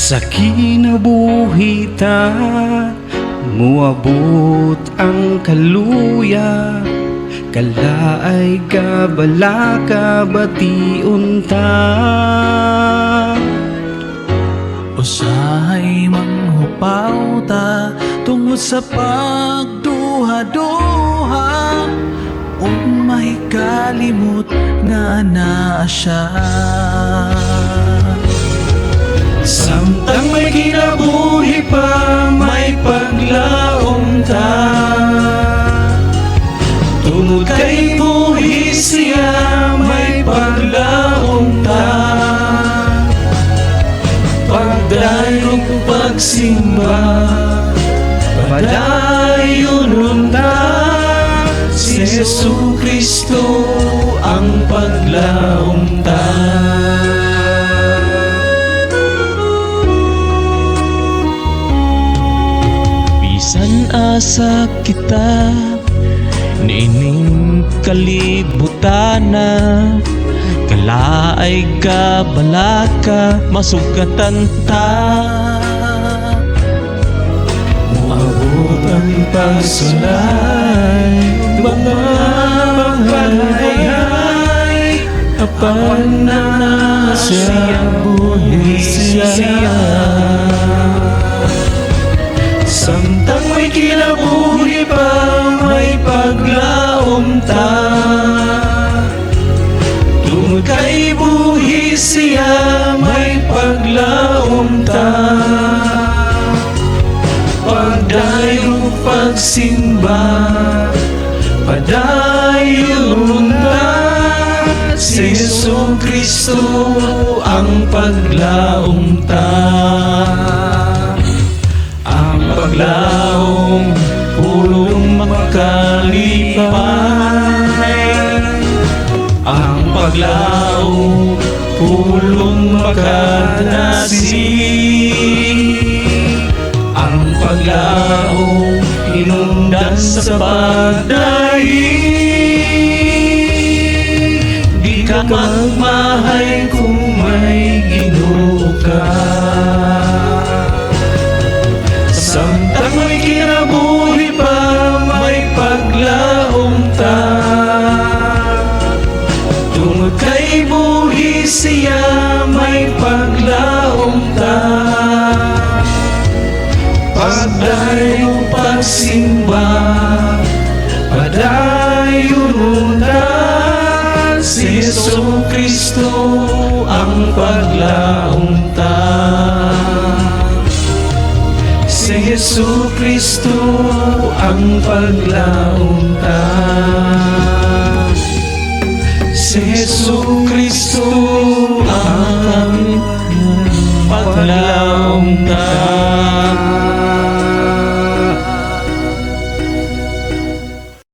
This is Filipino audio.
Sa kinabuhita muabot ang kaluya, kalaay kabala kabation ta. Usahay manghupaw ta tungod sa pagduha-duha, may kalimot nga naa siya. Samtang may kinabuhi pa, may paglaom ta. Tungod kay buhi siya, may paglaom ta. Pagdayong pagsimba, padayon ta. Si Jesucristo ang paglaom ta. Bisan asa kita niining kalibutana, kalaay ka balaka masugatan ta. Muabot ang pagsulay, mga paghalay, apan na siya buhi siya. Samtang may kinabuhi pa, may paglaom ta. Tungod kay buhi siya, may paglaom ta. Pagdayong pagsimba, padayon ta. Si Jesucristo ang paglaom ta. Paglaom, pulong makalipay. Ang paglaom, pulong makadasi. Ang paglaom, inundan sa pagdahi. Di ka magmahay kung may Ginoo ka. Samtang may kinabuhi pa, may paglaom ta. Tungod kay buhi siya, may paglaom ta. Pagdayong pagsimba, padayon ta. Si Jesucristo ang paglaom ta. Si Jesucristo ang paglaom ta. Si Jesucristo